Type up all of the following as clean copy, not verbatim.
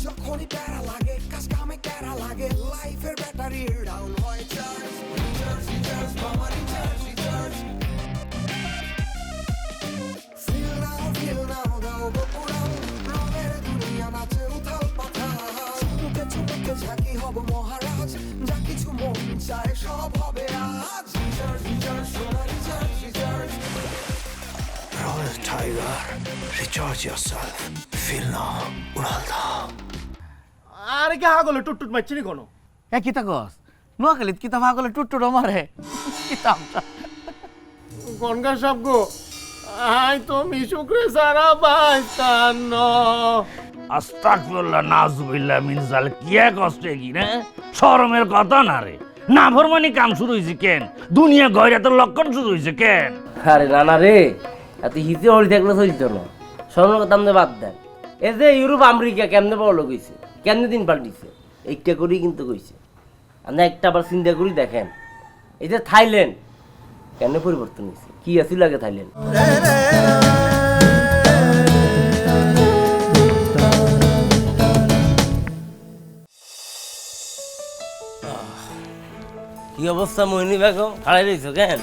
যখনই প্যারা লাগে কাজ কামে প্যারা লাগে লাইফের ব্যাটারি ডাউন হয় চার্জ রিচার্জ রিচার্জ মামা রিচার্জ রিচার্জ ফিল নাও দাও বকুড়াও রঙের দুনিয়া নাচে উথাল পাথাল চুমুকে চুমুকে ঝাঁকি হব মহারাজ যা কিছু মন চায় সব হবে আজ রিচার্জ রিচার্জ সোনা recharge recharge Royal Tiger, recharge yourself. Feel now, Uralda. আরে কি হাগলে টুটটুট মারছি নি কোনো কিতা কস নোয়াখালীত কিতা ভাগলে টুটটুট মারে কিতাবটা গনগা সাহেব গো আই তো মিশুকরে সারা বাইস্তান আস্তাগফিরুল্লাহ নাউজুবিল্লাহ মিন জালিক কি এক কষ্টে কি না শরমের কথা না রে না ভরমানি কাম শুরু হইছে কেন দুনিয়া গয়রাতের লক্ষণ শুরু হইছে কেন আরে নানা রে এত হিতে হরি দেখলে চলতো না স্বর্ণের কথা আমাদের বাদ দেন এই যে ইউরোপ আমেরিকা কেমনে বড় লোক হয়েছে কেমনে দিন পাল্টিছে একটা করেই কিন্তু কইছে আপনি একটা আবার চিন্তা করি দেখেন এই যে থাইল্যান্ড কেমনে পরিবর্তন হয়েছে কি আছিল আগে থাইল্যান্ড কি অবস্থা মোহিনী বেগম হারাই রয়েছো কেন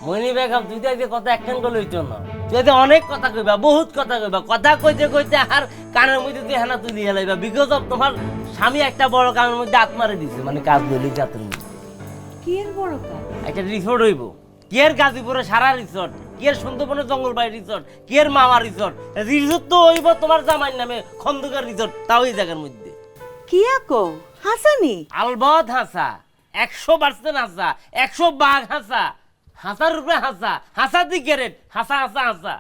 মোহিনী বেগম তুই তো আজকে কথা একখান করে লইছ না তুই আজকে অনেক কথা কইবা বহুত কথা কইবা কথা কইতে কইতে আর কানের মধ্যে তুই হেনা তুই দিয়ে লাইবা বিকজ অফ তোমার স্বামী একটা বড় কামের মধ্যে হাত মারে দিছে মানে কাজ বলি জাতের মধ্যে কি এর বড় কাজ একটা রিসোর্ট হইব কি এর গাজীপুরে সারা রিসোর্ট কি এর সুন্দরবনের জঙ্গলবাড়ি রিসোর্ট কি এর মামা রিসোর্ট রিসোর্ট তো হইব তোমার জামাইয়ের নামে খন্দকার রিসোর্ট তাও এই জায়গার মধ্যে কি আকো হাসানি আলবত হাসা 100% হাসা 100 বাঘ হাসা হাসার রূপে হাসা হাসা দি ক্যারেট হাসা হাসা হাসা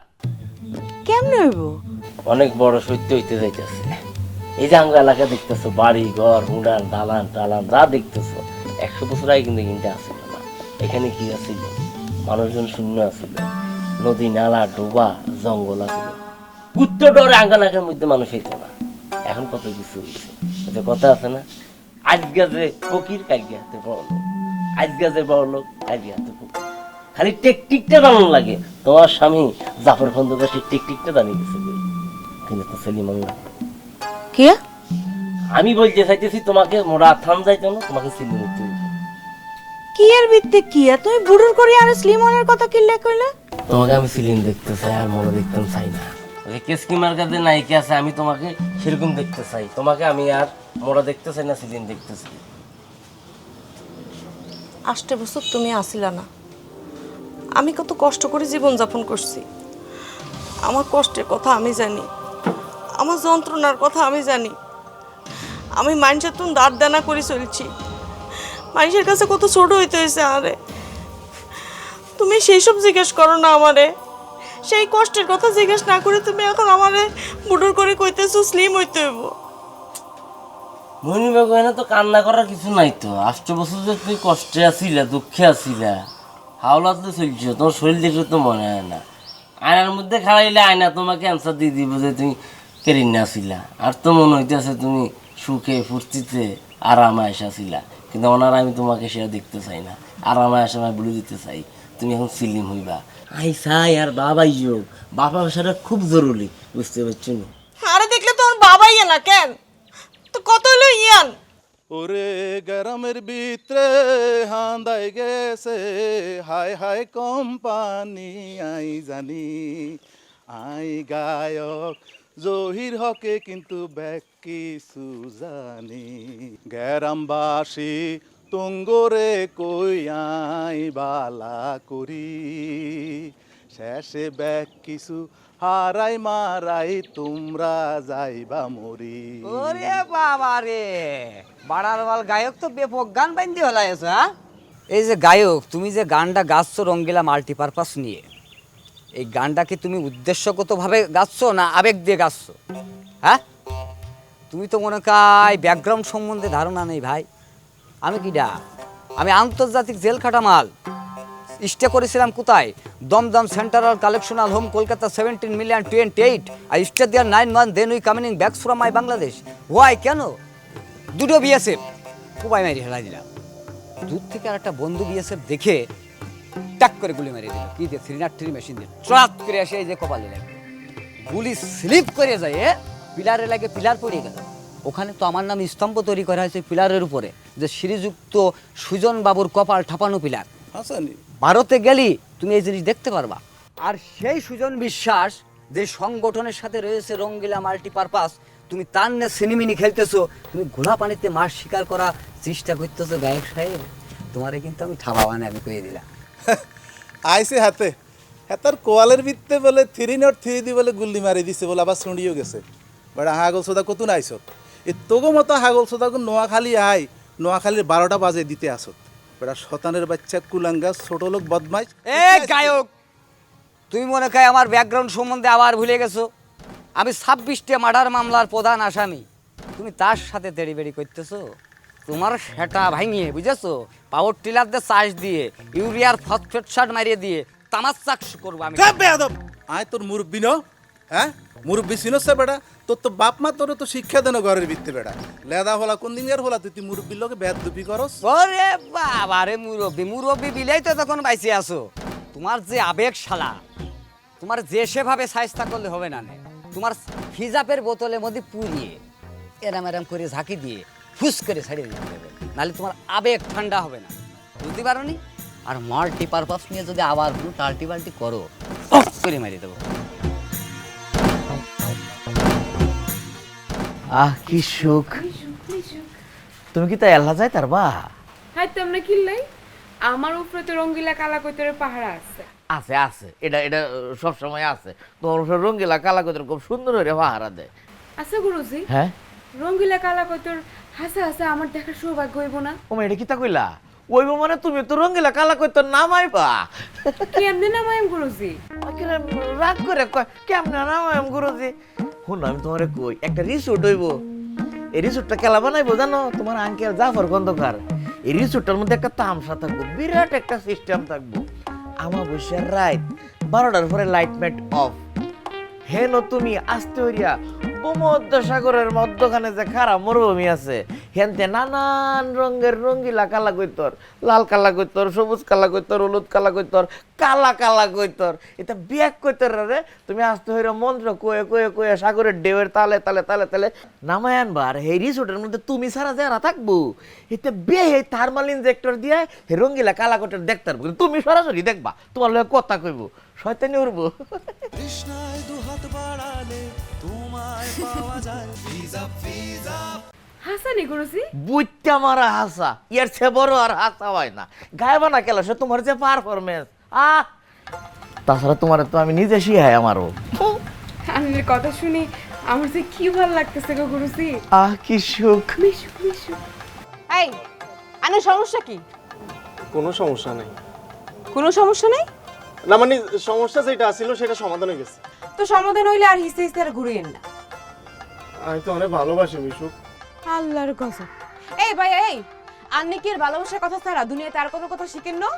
কেমনে হইব অনেক বড় সত্য হইতে যাইতেছে এই যে আঙ্গা এলাকা দেখতেছো বাড়ি ঘর উড়ান দালান টালান যা দেখতেছো 100 বছর আগে কিন্তু কিনতে আসছিল না এখানে কি আছিল মানুষজন শূন্য আছিল নদী নালা ডোবা জঙ্গল আছিল কুত্তো ডরে আঙ্গা এলাকার মধ্যে মানুষ হইতো না এখন কত কিছু হয়েছে যে কথা আছে না আজকে যে ফকির কালকে হাতে বড় লোক আজকে যে বড় লোক কালকে হাতে ফকির খালি টেকটিকটা জানানো লাগে তোমার স্বামী জাফর খন্দকার সেই টেকটিকটা জানিয়ে গেছে কিন্তু তো সেলিমাঙ্গা কি আমি বলতে চাইতেছি তোমাকে মোরা থাম যাইতো না তোমাকে সিলিম হইতে কি এর ভিত্তি কি তুমি বুড়ুর করি আর স্লিমনের কথা কিল্লে কইলে তোমাকে আমি সিলিম দেখতে চাই আর মোরা দেখতে চাই না ওই কেসকিমার কাছে নায়িকা আছে আমি তোমাকে সেরকম দেখতে চাই তোমাকে আমি আর মোরা দেখতে চাই না সিলিম দেখতে চাই 8 বছর তুমি আসিলা না আমি কত কষ্ট করে জীবন যাপন করছি আমার কষ্টের কথা আমি জানি আমার যন্ত্রণার কথা আমি জানি আমি মানুষের তুমি দাঁত দানা করে চলছি মানুষের কাছে কত ছোট হইতে হয়েছে আরে তুমি সেই সব জিজ্ঞেস করো না আমারে সেই কষ্টের কথা জিজ্ঞেস না করে তুমি এখন আমারে বুড়োর করে কইতেছো স্লিম হইতে হইব মনি বাবু এনে তো কান্না করার কিছু নাই তো 8 বছর যে তুই কষ্টে আছিলা দুঃখে আছিলা হাওলাতে চলছো তোমার শরীর দেখলে তো মনে হয় না আয়নার মধ্যে খাড়াইলে আয়না তোমাকে অ্যান্সার দিয়ে দিব যে তুমি কেরিনা আসিলা আর তো মনে হইতেছে তুমি সুখে ফুর্তিতে আরামে আসিলা কিন্তু ওনার আমি তোমাকে সেটা দেখতে চাই না আরামে আসে আমি বলে দিতে চাই তুমি এখন সিলিম হইবা আই চাই আর বাবাই যোগ বাবা সেটা খুব জরুরি বুঝতে পারছো না আরে দেখলে তো আমার বাবাই না কেন তো কত হলো ইয়ান ওরে গরমের ভিতরে হাঁদাই গেছে হায় হায় কোম্পানি আই জানি আই গায়ক জহির হকে কিন্তু ব্যাক কিছু জানি গ্যারামবাসী তুঙ্গরে কই আই বালা করি শেষে ব্যাক কিছু হারাই মারাই তোমরা যাইবা মরি ওরে বাবা রে বাড়ার বাল গায়ক তো ব্যাপক গান বাইন্দি হলাইছো হ্যাঁ এই যে গায়ক তুমি যে গানটা গাচ্ছ রঙ্গিলা মাল্টিপারপাস নিয়ে এই গানটাকে তুমি উদ্দেশ্যগতভাবে গাচ্ছ না আবেগ দিয়ে গাচ্ছ হ্যাঁ তুমি তো মনে কাই ব্যাকগ্রাউন্ড সম্বন্ধে ধারণা নেই ভাই আমি কিডা আমি আন্তর্জাতিক জেল খাটা মাল স্টে করেছিলাম কোথায় Dum Dum central correctional home Kolkata 17,028,000 আর stay there 9 months then we coming back from my Bangladesh why কেন দুটো বিএসএফ খুবই মারি হেলাই দিলাম দূর থেকে আর একটা বন্ধু বিএসএফ দেখে টাক করে গুলি মারিয়ে দিল কি দিয়ে 303 মেশিন দিয়ে ট্রাক করে এসে এই যে কপালে লাগলো গুলি স্লিপ করে যায় পিলারে লাগে পিলার পড়ে গেল ওখানে তো আমার নাম স্তম্ভ তৈরি করা হয়েছে পিলারের উপরে যে শ্রীযুক্ত সুজন বাবুর কপাল ঠাপানো পিলার হাসানি ভারতে গেলি তুমি এই জিনিস দেখতে পারবা আর সেই সুজন বিশ্বাস যে সংগঠনের সাথে রয়েছে রঙ্গিলা মাল্টিপারপাস তুমি তার নিয়ে সিনেমিনি খেলতেছো তুমি ঘোলা পানিতে মাছ শিকার করা চেষ্টা করতেছো গায়ক সাহেব তোমারে কিন্তু আমি ঠাবাবানে আমি কয়ে দিলাম আইসে হাতে হাতার কোয়ালের ভিত্তে বলে 303 দি বলে গুল্লি মারি দিছে বলে আবার শুনিও গেছে বড় হাগল সোদা কতুন আইছত এ তোগো মতো হাগল সোদা কো নোয়াখালী আই নোয়াখালীর 12টা বাজে দিতে আসত বড় শতানের বাচ্চা কুলাঙ্গা ছোট লোক বদমাইশ এ গায়ক তুমি মনে হয় আমার ব্যাকগ্রাউন্ড সম্বন্ধে আবার ভুলে গেছো আমি 26টা মার্ডার মামলার প্রধান আসামি তুমি তার সাথে দেড়িবেড়ি করতেছো তোমার সেটা ভাঙিয়ে বুঝেছো পাওয়ার টিলার দিয়ে চাষ দিয়ে ইউরিয়ার ফসফেট সার মারিয়ে দিয়ে তামাক করবো আমি বেয়াদব আয় তোর মুরব্বি ন হ্যাঁ মুরব্বি চিনস বেটা তোর তো বাপ মা তোর তো শিক্ষা দেন ঘরের ভিত্তি বেটা লেদা হলা কোন দিন হলা তুই মুরব্বির লোকে বেয়াদবি করস ওরে বাবা রে মুরব্বি বিলেই তো তখন বাইসে আছো তোমার যে আবেগ শালা তোমার যে সেভাবে সাইজটা করলে হবে না তোমার হিজাবের বোতলের মধ্যে পুড়িয়ে এরাম এরাম করে ঝাঁকি দিয়ে ফুস করে ছাড়িয়ে দিতে হবে নাহলে তোমার আবেগ ঠান্ডা হবে না বুঝতে পারো নি আর মাল্টিপারপাস নিয়ে যদি আবার কোনো টাল্টি বাল্টি করো করে মারিয়ে দেবো আহ কি সুখ তুমি কি তাই আল্লাহ যায় তার বা হাই তোমরা কিল্লাই আমার উপরে তো রঙ্গিলা কালা কৈতরের পাহাড় আছে আছে আছে এটা এটা সব সময় আছে তোমার উপরে রঙ্গিলা কালা কৈতর খুব সুন্দর করে পাহারা দেয় আচ্ছা গুরুজি হ্যাঁ রঙ্গিলা কালা কৈতর হাসা হাসা আমার দেখার সৌভাগ্য হইব না ও এটা কি তা কইলা ওইব মানে তুমি তো রঙ্গিলা কালা কৈতর নামাইবা কেমনে নামাইম গুরুজি রাগ করে কয় কেমনে নামাইম গুরুজি শুন আমি তোমারে কই একটা রিসোর্ট হইব এই রিসোর্টটা কেলা বানাইবো জানো তোমার আঙ্কেল জাফর খন্দকার এই রিসোর্টটার মধ্যে একটা তামসা থাকবো বিরাট একটা সিস্টেম থাকবো আমাবস্যার রাত 12টার পরে লাইট ম্যাট অফ হেন তুমি আসতে হইয়া ভূমধ্য সাগরের মধ্যখানে যে খারাপ মরুভূমি আছে হেনতে নানান রঙের রঙ্গিলা কালা কৈতর লাল কালা কৈতর সবুজ কালা কৈতর হলুদ কালা কৈতর কালা কালা কৈতর এটা ব্যাগ কৈতর রে তুমি আসতে হইয়া মন্ত্র কয়ে কয়ে কয়ে সাগরের ঢেউয়ের তালে তালে তালে তালে নামায় আনবা আর এই রিসোর্টের মধ্যে তুমি সারা যারা থাকবো এতে বে হে থার্মাল ইনজেক্টর দিয়ে হে রঙ্গিলা কালা কৈতর দেখতে পারবো তুমি সরাসরি দেখবা তোমার লগে কথা কইবো শয়তানি উড়বো কৃষ্ণায় দুহাত বাড়ালে তোমায় পাওয়া যায় হাসানি গুরুজি বুইটা মারা হাসা ইয়ার চেয়ে বড় আর হাসা হয় না গায়বা না কেলা সে তোমার যে পারফরমেন্স তাছাড়া তোমার তো আমি নিজে শিখাই আমারও আপনার কথা শুনি আমার যে কি ভালো লাগতেছে গো গুরুজি কি সুখ মিশু মিশু এই আনে সমস্যা কি কোনো সমস্যা নেই কোনো সমস্যা নেই না মানে সমস্যা যেটা ছিল সেটা সমাধান হয়ে গেছে তো সমাধান হইলে আর হিসে হিসে আর ঘুরিয়েন না আমি তো অনেক ভালোবাসি মিশু আল্লাহর গজব এই ভাই এই আন্নে কি এর ভালোবাসার কথা ছাড়া দুনিয়াতে আর কোনো কথা শিখেন না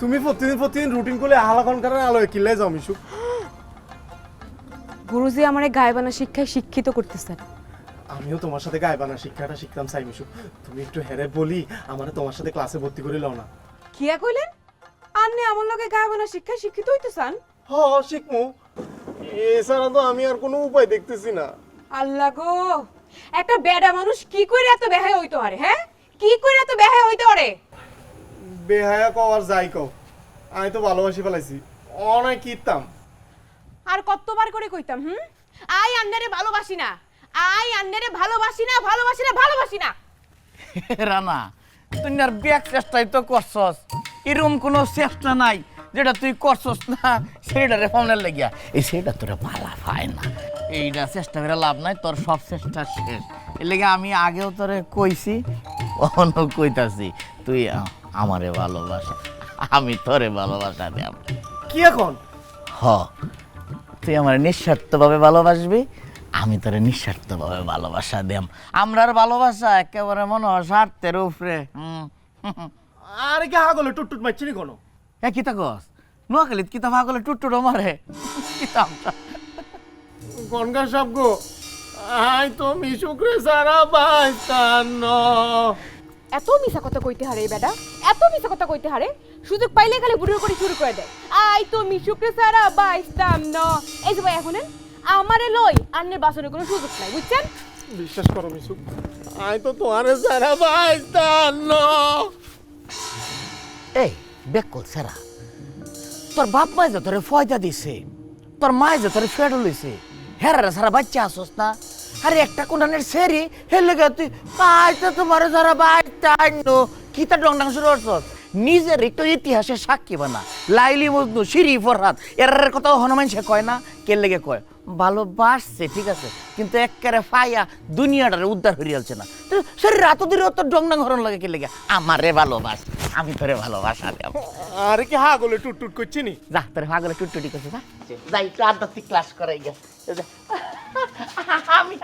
তুমি প্রতিদিন রুটিন করলে আলাকন করার আলোয় কিল্লে যাও মিশু গুরুজি আমারে গায়বানা শিক্ষায় শিক্ষিত করতেছেন আমিও তোমার সাথে গায়বানা শিক্ষাটা শিখতাম চাই মিশু তুমি একটু হেরে বলি আমারে তোমার সাথে ক্লাসে ভর্তি করে লও না কিয়া কইলেন আন্নে আমার লগে গায়বানা শিক্ষায় শিক্ষিত হইতেছেন হ শিখমু এছাড়া তো আমি আর কোনো উপায় দেখতেছি না আল্লাহ গো একটা বেডা মানুষ কি কইরা এত বেহায়া হইতো আরে হ্যাঁ কি কইরা এত বেহায়া হইতো আরে বেহায়া কও আর যাই কও আমি তো ভালোবাসি ফেলাইছি অনেক কিতাম আর কতবার করে কইতাম আই আন্নারে ভালোবাসি না আই আন্নারে ভালোবাসি না ভালোবাসি না ভালোবাসি না রানা তুই আর ব্যাক চেষ্টাই তো করছস এরকম কোনো চেষ্টা নাই যেটা তুই করছস না সেইটারে ফোনের লাগিয়া এই সেটা তোরা ভালা পায় না এইটা চেষ্টা করে লাভ নাই তোর সব চেষ্টা শেষ এর লেগে আমি আগেও তোরে কইছি অন্য কইতাছি তুই আমারে ভালোবাসা আমি তোরে ভালোবাসা দেব কি এখন হ তুই আমার নিঃস্বার্থভাবে ভালোবাসবি আমি তোরে নিঃস্বার্থভাবে ভালোবাসা দেম আমরার ভালোবাসা একেবারে মনে হয় স্বার্থের উপরে আরে কি হাগলে টুটটুট মারছিনি কোনো কিতা কস নোয়াখালীত কিতা ভাগলে টুটটুটো মারে কিতাবটা গনগা সাহেব গো আই তো মিশুক রে সারা বাইস্তান এত মিছা কথা কইতে হারে এই বেটা, এত মিছা কথা কইতে হারে, সুযোগ পাইলে খালি বুড়োর করে শুরু করে দেয়। আই তো মিশুকে সারা বাইস্তাম না। এই যে ভাই এখন আমারে লই আন্নের বাসনের কোনো সুযোগ নাই, বুঝছেন? বিশ্বাস করো মিশু, আই তো তোমারে সারা বাইস্তাম না। এই বেকল সারা, তোর বাপ মাই যে তোরে ফয়দা দিছে, তোর মাই যে তোরে ফেডল লইছে, হেরারে সারা বাচ্চা আসোস না? আরে একটা কোনানের সেরি হেলে গে তুই কাইতে তোমার সারা বাচ্চা আইনো কিতা ডং ডং শুরু করছস? নিজের একটু ইতিহাসের সাক্ষী বানা। লাইলি মজনু, শিরি ফরহাদ এরার কথা হনুমান সে কয় না? কে লেগে কয় ভালোবাসছে, ঠিক আছে, কিন্তু একেবারে ফাইয়া দুনিয়াটারে উদ্ধার হয়ে যাচ্ছে না। তো শরীর রাত দিলে তোর ডং ডং হরণ লাগে কে লেগে? আমারে ভালোবাস, আমি তোরে ভালোবাসা দেব। আরে কি হাগলে টুট টুট করছি নি? যা তোরে পাগলে টুটটুটি করছে, যা যাই একটু আধ্যাত্মিক ক্লাস করাই গে। আমি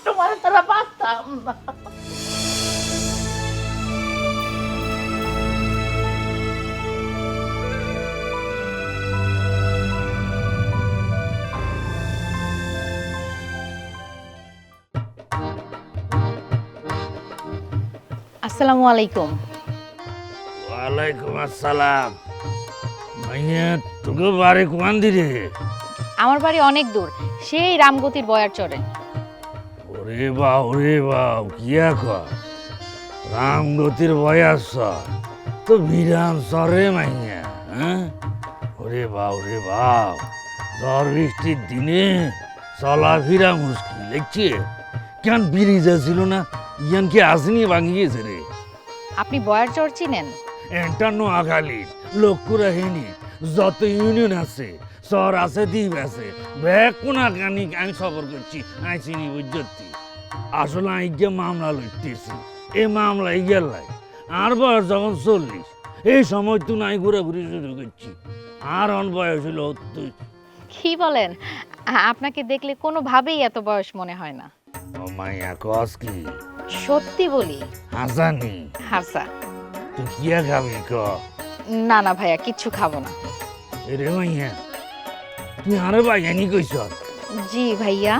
তোমার তারা বাঁচতাম না। আসসালামু আলাইকুম। ওয়ালাইকুম আসসালাম। মাইয়া তোকে বাড়ি কোয়ান দিরে? আমার বাড়ি অনেক দূর, সেই রামগতির বয়ার চরে। ওরে বাউ কিয়া কর, রামগতির বয়াস তো বিরাম সরে মাইয়া। হ্যাঁ, ওরে বাউ ঝড় বৃষ্টির দিনে চলাফেরা মুশকিল দেখছে। কেন ব্রিজ ছিল না, ইয়ান কি আসেনি ভাঙিয়েছে রে? আপনি বয়ার চর চিনেন? এটা নোয়াখালীর লোককুরা হেনি যত ইউনিয়ন আছে, শহর আছে, দ্বীপ আছে, ব্যাগ কোনা কানি আমি সফর করছি, আই চিনি বুঝতি। আসলে আমি গিয়ে মামলা লইতেছি, এই মামলা গেল আর বয়স যখন 40, এই সময় তো নাই ঘুরাঘুরি শুরু করছি, আর অন বয়স হলো 32। কি বলেন? আপনাকে দেখলে কোনোভাবেই এত বয়স মনে হয় না। ও মাইয়া কস কি? সত্যি বলি। হাসানি হাসা। তুই কিয়া খাবি ক? না না ভাইয়া, কিচ্ছু খাবো না। এরে মাইয়া তুই আরে বাইয়ানি কইস? জি ভাইয়া।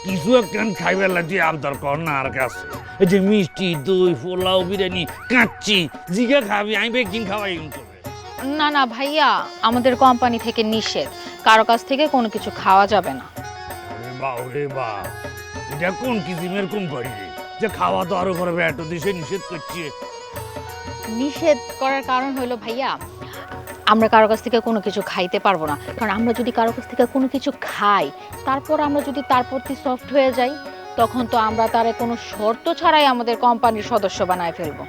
কিছু একখান খাইবার লাগি আবদার কর না আর কাছে। এই যে মিষ্টি, দই, পোলাও, বিরিয়ানি, কাচ্চি জিগা খাবি, আমি বেকিং খাওয়াই কিন্তু। না না ভাইয়া, আমাদের কোম্পানি থেকে নিষেধ, কারো কাছ থেকে কোনো কিছু খাওয়া যাবে না। রে বা এটা কোন কিসিমের কোম্পানি রে যে খাওয়া তো আরো করবে, এত দেশে নিষেধ করছে? নিষেধ করার কারণ হলো ভাইয়া, আমরা কারো কাছ থেকে কোনো কিছু খাইতে পারবো না, কারণ আমরা যদি কারো কাছ থেকে কোনো কিছু খাই, তারপর আমরা যদি তার প্রতি সফট হয়ে যাই, তখন তো আমরা তারে কোনো শর্ত ছাড়াই আমাদের কোম্পানির সদস্য বানায় ফেলবো।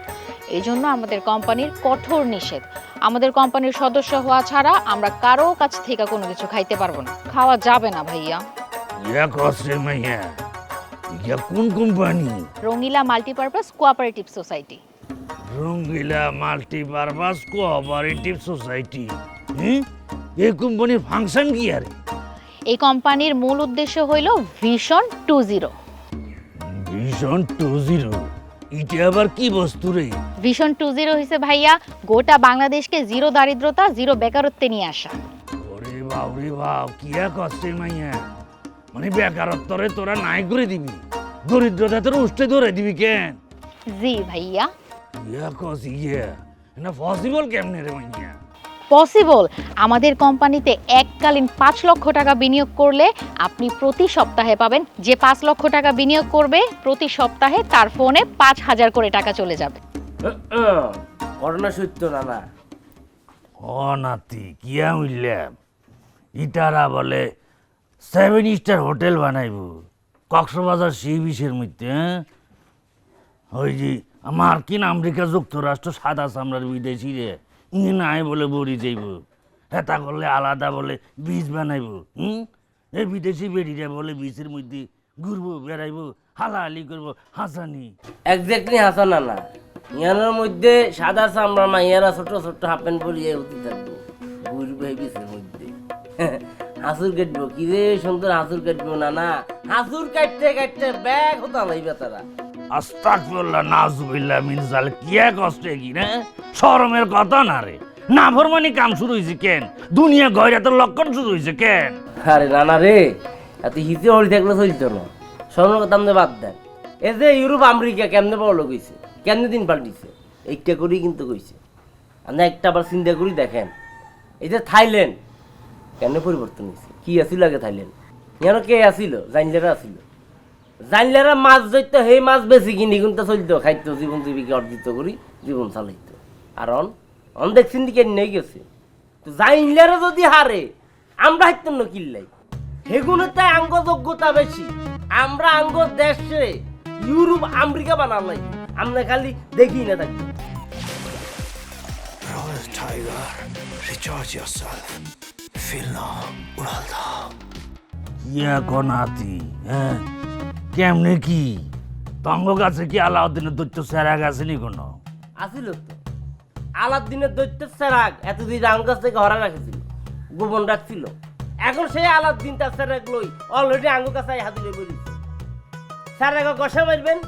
এই জন্য আমাদের কোম্পানির কঠোর নিষেধ, আমাদের কোম্পানির সদস্য হওয়া ছাড়া আমরা কারো কাছ থেকে কোনো কিছু খাইতে পারবো না, খাওয়া যাবে না ভাইয়া। ইয়া কসে মাইয়া, ইয়া কোন company? Rangeela multipurpose cooperative society. রঙ্গিলা মাল্টিপারপাস কোঅপারেটিভ সোসাইটি? এই কোম্পানির ফাংশন কি আর? এই কোম্পানির মূল উদ্দেশ্য হইল ভিশন 20। ভিশন 20? এটা আবার কি বস্তু রে? ভিশন 20 হইছে ভাইয়া গোটা বাংলাদেশকে জিরো দারিদ্রতা, জিরো বেকারত্বে নিয়ে আসা। ওরে বাউ কিয়া কষ্টে মাইয়া, মানে বেকারত্বরে তোরা নাই করে দিবি, দরিদ্রতা তোর উষ্ঠে ধরে দিবি কেন? জি ভাইয়া। ইয়া কস ইয়া না পসিবল কেমনে রে মাইয়া? পসিবল। আমাদের কোম্পানিতে এককালীন 5 লক্ষ টাকা বিনিয়োগ করলে আপনি প্রতি সপ্তাহে পাবেন, যে 5 লক্ষ টাকা বিনিয়োগ করবে প্রতি সপ্তাহে তার ফোনে 5000 করে টাকা চলে যাবে। ঘটনা সত্য না? ও নাতি কিয়া উইল্লাম, ইটারা বলে 7 স্টার হোটেল বানাইব কক্সবাজার সি বিচের মধ্যে। ওই যে মার্কিন আমেরিকা যুক্তরাষ্ট্র সাদা চামড়ার বিদেশি রে ইয়ে নাই বলে বড়ি যাইব, হেতা করলে আলাদা বলে বীজ বানাইব। এই বিদেশি বেড়িরা বলে বীজের মধ্যে ঘুরবো, বেড়াইবো, হালাহালি করবো, হাসানি। এক্স্যাক্টলি হাসান না, ইয়ানোর মধ্যে সাদা চামড়া মাইয়ারা ছোট ছোট হাফ প্যান্ট পরিয়ে উঠতে থাকবো, ঘুরবে বিচের মধ্যে। হাসুর কাটবো, কি রে সুন্দর হাসুর কাটবো না, হাসুর কাটতে ব্যাগ হতা লাইবে তারা। আস্তাগফিরুল্লাহ নাউজুবিল্লাহ মিন যালিক, কিয়া কষ্টে কি না? শরমের কথা না রে, না ফরমানি কাম শুরু হয়েছে কেন? দুনিয়া গয়রাতের লক্ষণ শুরু হয়েছে কেন? আরে না রে, এত হিসে হরি থাকলে চলতো না, শরমের কথা আমাদের বাদ দেন। এই যে ইউরোপ আমেরিকা কেমনে বড় লোক হয়েছে, কেন দিন পাল্টিছে এইটা করেই কিন্তু কইছে আমরা একটা আবার চিন্তা করি দেখেন এই যে থাইল্যান্ড কেন পরিবর্তন হয়েছে কি আসিল আগে থাইল্যান্ড যেন কে আসিল জাইনলেরা আসিল জাইনলেরা মাছ ধরতো সেই মাছ বেশি কিনি কিন্তু চলতো খাইতো জীবন জীবিকা অর্জিত করি জীবন চালাইতো আর অন দেখছেন দিকে নেই গেছে তো জাইনলেরা যদি হারে আমরা হাইতাম না কিল্লাই সেগুলো তাই আঙ্গ যোগ্যতা বেশি আমরা আঙ্গ দেশে ইউরোপ আমেরিকা বানালাই আমরা খালি দেখি না থাকি Royal Tiger, recharge yourself. Feel now, উড়াল দাও। ইয়া নাতি হ্যাঁ কেমনে কি তঙ্গ গাছে কি আলাউদ্দিনের দৈত্য সেরা গাছে নি কোনো আসিল তো আলাদিনের দৈত্য সেরাক এতদিন আম গাছ থেকে হরা রাখেছিল গোপন রাখছিল এখন সেই আলাদিন তার সেরাক লই অলরেডি আঙ্গ কাছে হাতিলে বলিস সেরাক কষা মারবেন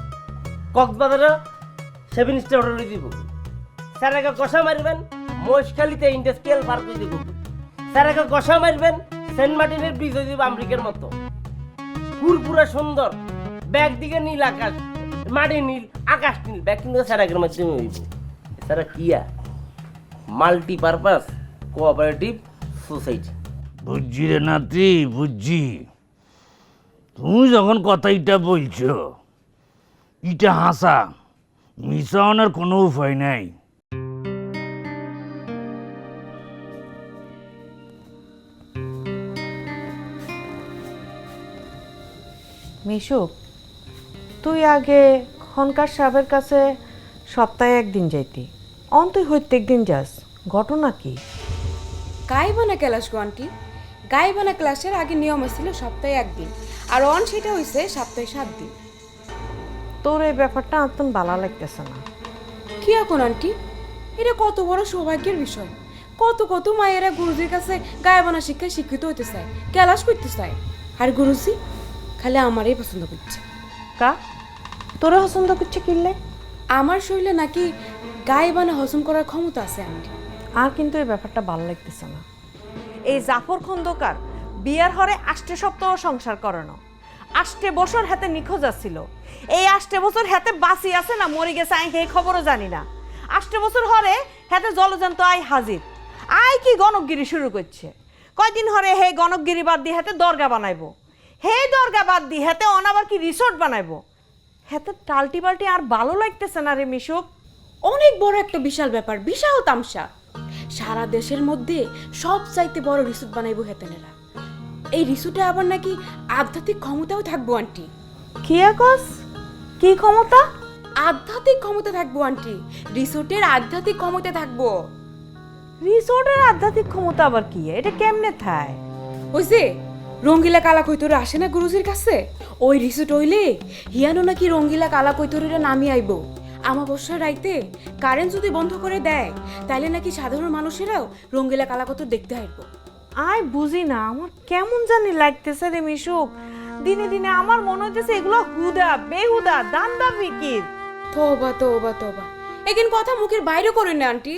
কক্সবাজারে 7 স্টার হোটেলে দিব সেরাক কষা মারবেন মহেশখালীতে ইন্ডাস্ট্রিয়াল পার্ক দিব সেরাক কষা মারবেন সেন্ট মার্টিনের ব্রিজ হয়ে দিব আমেরিকার মতো পুরপুরা সুন্দর ব্যাগ দিকে নীল আকাশ মাটি নীল আকাশ নীল ব্যাগ কিন্তু সেরাকের মাধ্যমে হইব এছাড়া কিয়া মাল্টিপারপাস কোঅপারেটিভ সোসাইটি বুঝছি রে নাতি বুঝছি তুমি যখন কথা ইটা বলছো ইটা হাসা মিশানোর কোনো উপায় নাই মিশুক তুই আগে খনকার সাহেবের কাছে সপ্তাহে একদিন যাইতি তুই প্রত্যেক দিন যাস ঘটনা কি গাইবানা ক্লাস গো আন্টি গাইবানা ক্লাসের আগে নিয়ম ছিল সপ্তাহে একদিন আর অন সেটা হয়েছে সপ্তাহে 7 দিন তোর এই ব্যাপারটা একদম ভালো লাগতেছে না কি এখন আন্টি এটা কত বড় সৌভাগ্যের বিষয় কত কত মায়েরা গুরুজির কাছে গাইবানা শিক্ষায় শিক্ষিত হতে চায় ক্লাস করতে চায় আর গুরুজি খালি আমারই পছন্দ করছে কা তোরা পছন্দ করছে কিনলে আমার শরীরে নাকি গাইবানা হজম করার ক্ষমতা আছে আন্টি আর কিন্তু এই ব্যাপারটা ভালো লাগতেছে না এই জাফর খন্দকার বিয়ার হরে 8 সপ্তাহ সংসার করানো 8 বছর হাতে নিখোঁজ আছিল এই 8 বছর হাতে বাঁচি আছে না মরে গেছে আই হে খবরও জানি না 8 বছর হরে হাতে জলজন্ত আই হাজির আই কি গণকগিরি শুরু করছে কয়দিন হরে হে গণকগিরি বাদ দিয়ে হাতে দরগা বানাইবো হে দরগা বাদ দিয়ে হাতে অনাবার কি রিসোর্ট বানাইবো হাতে টালটি বাল্টি আর ভালো লাগতেছে না রে মিশুক অনেক বড় একটা বিশাল ব্যাপার বিশাল তামসা সারা দেশের মধ্যে সব চাইতে বড় রিসোর্ট বানাইবো হেতেনেরা এই রিসোর্টে আবার নাকি আধ্যাত্মিক ক্ষমতাও থাকবো আন্টি কি আকস কি ক্ষমতা আধ্যাত্মিক ক্ষমতা থাকবো আন্টি রিসোর্টের আধ্যাত্মিক ক্ষমতা থাকবো রিসোর্টের আধ্যাত্মিক ক্ষমতা আবার কি এটা কেমনে থায় হইছে রঙ্গিলা কালা কৈতরে আসে না গুরুজির কাছে ওই রিসোর্ট হইলে হিয়ানো নাকি রঙ্গিলা কালা কৈতরেরা নামি আইবো আমাবস্যার রাইতে কারেন্ট যদি বন্ধ করে দেয় তাইলে নাকি সাধারণ মানুষেরাও রঙ্গিলা কালা কৈতর দেখতে আইবো আয় বুঝি না আমার কেমন জানি লাগতেছে রে মিশুক দিনে দিনে আমার মনে হইতেছে এগুলো হুদা বেহুদা দান্দা ফিকির তোবা তোবা তোবা একিন কথা মুখের বাইরে করেন না আন্টি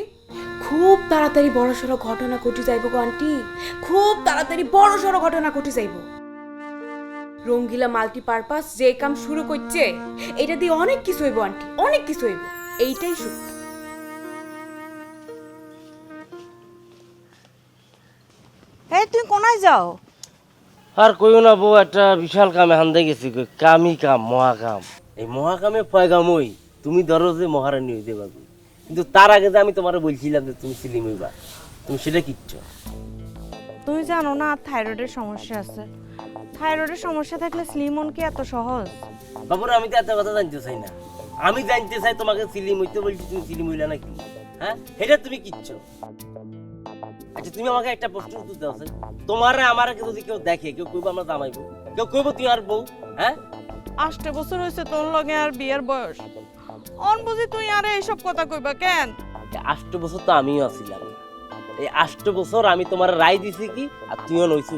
খুব তাড়াতাড়ি বড়সড় ঘটনা ঘটে যাইব গো আন্টি খুব তাড়াতাড়ি বড়সড় ঘটনা ঘটে যাইব রঙ্গিলা মাল্টিপারপাস যে কাম শুরু করছে এটা দিয়ে অনেক কিছু হইব আন্টি অনেক কিছু হইব এইটাই সত্যি এই তুই কোনায় যাও আর কইও না বউ একটা বিশাল কামে হান্দে গেছি কামই কাম মহাকাম এই মহাকামে পয়গাম ওই তুমি ধরো যে মহারানী হইতে পারবে কিন্তু তার আগে যে আমি তোমারে বলছিলাম যে তুমি সিলিম হইবা তুমি সেটা কিচ্ছু তুমি জানো না থাইরয়েডের সমস্যা আছে থাইরয়েডের সমস্যা থাকলে স্লিমন কি এত সহজ বাবুরা আমি তো এত কথা জানতে চাই না আমি জানতে চাই তোমাকে সিলিম হইতে বলছি তুমি সিলিম হইলা নাকি হ্যাঁ এটা তুমি কিচ্ছু আচ্ছা তুমি আমাকে একটা প্রশ্ন উত্তর দাও তোমার আমার যদি কেউ দেখে কেউ কইবো আমরা জামাইবো কেউ কইবো তুই আর বউ হ্যাঁ 8 বছর হয়েছে তোর লগে আর বিয়ের বয়স অন বুঝি তুই আরে এইসব কথা কইবা কেন 8 বছর তো আমিও আছিলাম এই 8 বছর আমি তোমার রায় দিছি কি আর তুইও নইছু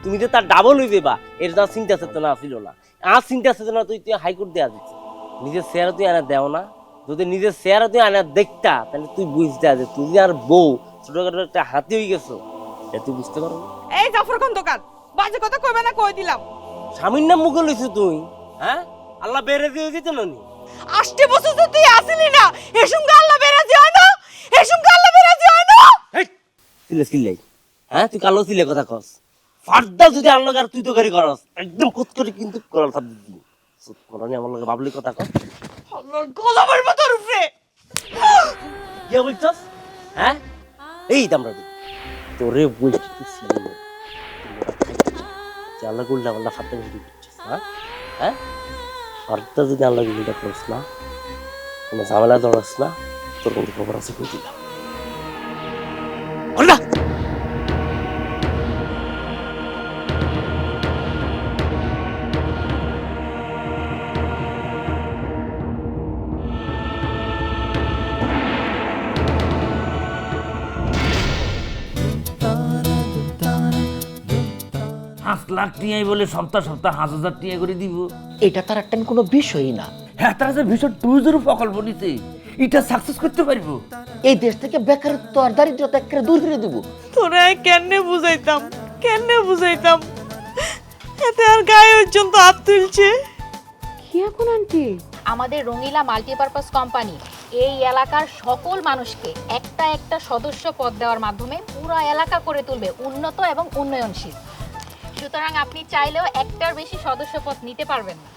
তুমি যে তার ডাবল হই দেবা এর যা চিন্তা চেতনা আসিল না আর চিন্তা চেতনা তুই হাইকোর্ট দেয়া দিচ্ছিস নিজের শেয়ার তুই আনা দেও না যদি নিজের শেয়ার তুই আনা দেখতা তাহলে তুই বুঝতে যে তুই আর বউ ছোটখাটো একটা হাতি হয়ে গেছো এটা তুই বুঝতে পারো এই জাফর খন্দকার বাজে কথা কইবে না কই দিলাম স্বামীর নাম মুখে লইছো তুই হ্যাঁ আল্লাহ বেড়ে দিয়ে দিত না আষ্টে বছর তো তুই আসিলি না এর সঙ্গে আল্লাহ বেরাজি হয় না এর সঙ্গে আল্লাহ বেরাজি হয় না সিলে সিলাই হ্যাঁ তুই কালো সিলে কথা কস ফার্দা যদি আনলো আর তুই তো গাড়ি করস একদম কুত করে কিন্তু করাল থাকবি করনি আমার লগে বাবলি কথা কস আল্লাহর গজবের মতো রূপে কি বলছস হ্যাঁ এই দামরা তোরে বলছিস আল্লাহ গুল্লা আল্লাহ ফার্দা শুরু করছিস হ্যাঁ হ্যাঁ ফার্দা যদি আল্লাহ গুল্লা করিস না কোনো ঝামেলা দৌড়াস না তোর কিন্তু খবর আছে কই দিলাম আল্লাহ পাঁচ লাখ টিয়াই বলে সপ্তাহ সপ্তাহ 5,000 টিয়া করে দিব। এটা তার একটা কোনো বিষয়ই না। হ্যাঁ, তারা যে ভীষণ 2.0 প্রকল্প নিতে এটা সাকসেস করতে পারবো। এই দেশ থেকে বেকারত্ব আর দারিদ্রতা একেবারে দূর করে দেবো। তোরা কেমনে বুঝাইতাম এতে আর গায়ে পর্যন্ত হাত তুলছে। কি এখন আন্টি? আমাদের রঙিলা মাল্টিপারপাস কোম্পানি এই এলাকার সকল মানুষকে একটা একটা সদস্য পদ দেওয়ার মাধ্যমে পুরো এলাকা করে তুলবে উন্নত এবং উন্নয়নশীল। সুতরাং আপনি চাইলেও একটার বেশি সদস্য পদ নিতে পারবেন না।